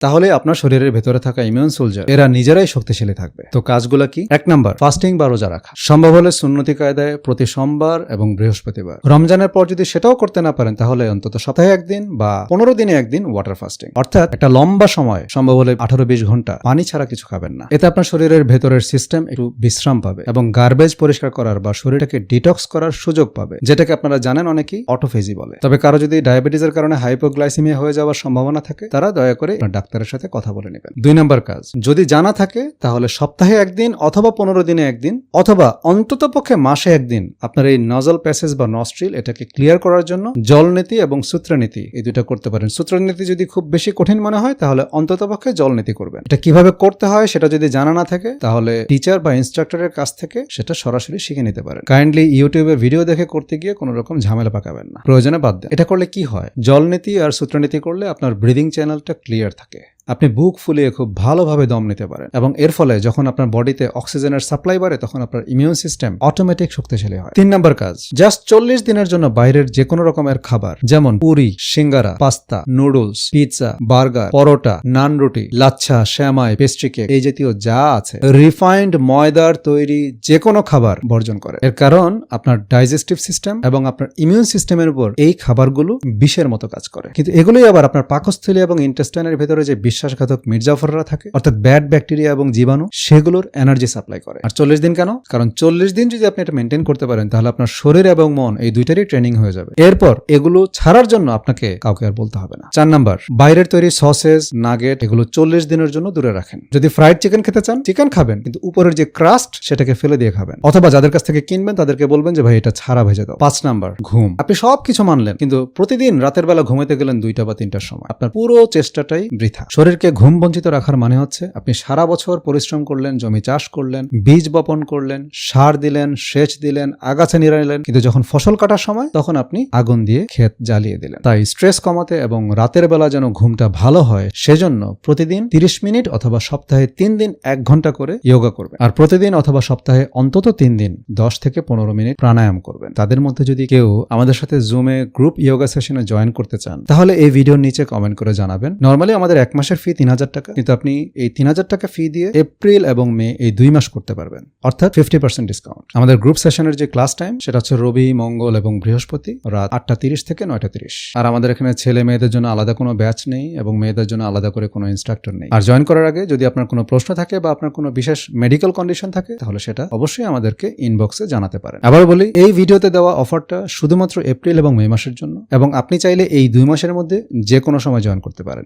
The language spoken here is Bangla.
তাহলে আপনার শরীরের ভেতরে থাকা ইমিউন সোলজার এরা নিজেরাই শক্তিশালী থাকবে। তো কাজগুলো কি? 1 নাম্বার, ফাস্টিং বা রোজা রাখা, সম্ভব হলে সুন্নতি কায়দায় প্রতি সোমবার এবং বৃহস্পতিবার। রমজানের পর যদি সেটাও করতে না পারেন তাহলে অন্তত সপ্তাহে 1 দিন বা 15 দিনে 1 দিন ওয়াটার ফাস্টিং, অর্থাৎ একটা লম্বা সময়, সম্ভব হলে 18-20 ঘন্টা পানি ছাড়া কিছু খাবেন না। এতে আপনার শরীরের ভেতরের সিস্টেম একটু বিশ্রাম পাবে এবং গার্বেজ পরিষ্কার করার বা শরীরটাকে ডিটক্স করার সুযোগ পাবে, যেটাকে আপনারা জানেন অনেকেই অটোফেজি বলে। তবে কারো যদি ডায়াবেটিসের কারণে হাইপোগ্লাইসেমিয়া হয়ে যাওয়ার সম্ভাবনা থাকে তারা দয়া করে ডাক্তারের সাথে কথা বলে নেবেন। 2 নম্বর কাজ, যদি জানা থাকে তাহলে সপ্তাহে 1 দিন অথবা 15 দিনে 1 দিন অথবা অন্তত পক্ষে মাসে 1 দিন আপনার এই নজল প্যাসেজ বা নস্ট্রিল এটাকে ক্লিয়ার করার জন্য জলনীতি এবং সূত্রনীতি এই দুটো করতে পারেন। সূত্রনীতি যদি খুব বেশি কঠিন মনে হয় তাহলে অন্তত পক্ষে জলনীতি করবেন। এটা কিভাবে করতে হয় সেটা যদি জানা না থাকে তাহলে টিচার বা ইনস্ট্রাক্টরের কাছ থেকে সেটা সরাসরি শিখে নিতে পারেন। কাইন্ডলি ইউটিউবে ভিডিও দেখে করতে গিয়ে কোনো রকম ঝামেলা পাকাবেন না, প্রয়োজনে বাদ দেন। এটা করলে কি হয়, জলনীতি আর সূত্রনীতি করলে আপনার ব্রিদিং চ্যানেলটা ক্লিয়ার থাকে, আপনি বুক ফুলিয়ে খুব ভালোভাবে দম নিতে পারেন এবং এর ফলে যখন আপনার বডিতে অক্সিজেনের সাপ্লাই বাড়ে তখন আপনার ইমিউন সিস্টেম অটোমেটিক শক্তিশালী হয়। 3 নম্বর কাজ, জাস্ট 40 দিনের জন্য বাইরের যে কোনো রকমের খাবার যেমন পুরি, সিঙ্গারা, পাস্তা, নুডলস, পিৎজা, বার্গার, পরোটা, নান রুটি, লাচ্ছা, শ্যামাই, পেস্ট্রি কেক এই জাতীয় যা আছে রিফাইন্ড ময়দার তৈরি যে কোনো খাবার বর্জন করে। এর কারণ আপনার ডাইজেস্টিভ সিস্টেম এবং আপনার ইমিউন সিস্টেমের উপর এই খাবারগুলো বিষের মতো কাজ করে। কিন্তু এগুলোই আবার আপনার পাকস্থলী এবং ইন্টেস্টাইনের ভেতরে যে বিশ্বাসঘাতক মির্জাফররা থাকে অর্থাৎ ব্যাড ব্যাকটেরিয়া এবং জীবাণু সেগুলোর এনার্জি সাপ্লাই করে। আর 40 দিন কেন? কারণ 40 দিন যদি আপনি এটা মেনটেন করতে পারেন তাহলে আপনার শরীর এবং মন এই দুইটারই ট্রেনিং হয়ে যাবে। এরপর এগুলো ছাড়ার জন্য আপনাকে কাউকে আর বলতে হবে না। 4 নাম্বার, বাইরের তৈরি সসেজ, নাগেট এগুলো 40 দিনের জন্য দূরে রাখেন। যদি ফ্রাইড চিকেন খেতে চান চিকেন খাবেন, কিন্তু উপরের যে ক্রাস্ট সেটাকে ফেলে দিয়ে খাবেন, অথবা যাদের কাছ থেকে কিনবেন তাদেরকে বলবেন যে ভাই এটা ছাড়া ভেজে দাও। 5 নাম্বার, ঘুম। আপনি সবকিছু মানলেন কিন্তু প্রতিদিন রাতের বেলা ঘুমাইতে গেলেন 2টা বা 3টার সময়, আপনার পুরো চেষ্টাটাই বৃথা। শরীরকে ঘুম বঞ্চিত রাখার মানে হচ্ছে আপনি সারা বছর পরিশ্রম করলেন, জমি চাষ করলেন, বীজ বপন করলেন, সার দিলেন, সেচ দিলেন, আগাছা নিড়াইলেন, কিন্তু যখন ফসল কাটার সময় তখন আপনি আগুন দিয়ে ক্ষেত জ্বালিয়ে দিলেন। তাই স্ট্রেস কমাতে এবং রাতের বেলা যেন ঘুমটা ভালো হয় সেজন্য প্রতিদিন 30 মিনিট অথবা সপ্তাহে 3 দিন 1 ঘন্টা করে যোগা করবেন। আর প্রতিদিন অথবা সপ্তাহে অন্তত 3 দিন 10 থেকে 15 মিনিট প্রাণায়াম করবেন। তাদের মধ্যে যদি কেউ আমাদের সাথে জুমে গ্রুপ যোগা সেশনে জয়েন করতে চান তাহলে এই ভিডিওর নিচে কমেন্ট করে জানাবেন। নরমালি আমাদের 1 মাসের ফি 3000 টাকা, কিন্তু আপনি এই 3000 টাকা ফি দিয়ে এপ্রিল এবং মে এই 2 মাস করতে পারবেন, অর্থাৎ 50% ডিসকাউন্ট। আমাদের গ্রুপ সেশনের যে ক্লাস টাইম সেটা হচ্ছে রবি, মঙ্গল এবং বৃহস্পতি রাত 8:30 থেকে 9:30। আর আমাদের এখানে ছেলে মেয়েদের জন্য আলাদা কোনো ব্যাচ নেই এবং মেয়েদের জন্য আলাদা করে কোনো ইনস্ট্রাক্টর নেই। আর জয়েন করার আগে যদি আপনার কোনো প্রশ্ন থাকে বা আপনার কোনো বিশেষ মেডিকেল কন্ডিশন থাকে তাহলে সেটা অবশ্যই আমাদেরকে ইনবক্সে জানাতে পারেন। আবার বলি, এই ভিডিওতে দেওয়া অফারটা শুধুমাত্র এপ্রিল এবং মে মাসের জন্য এবং আপনি চাইলে এই 2 মাসের মধ্যে যে কোনো সময় জয়েন করতে পারেন।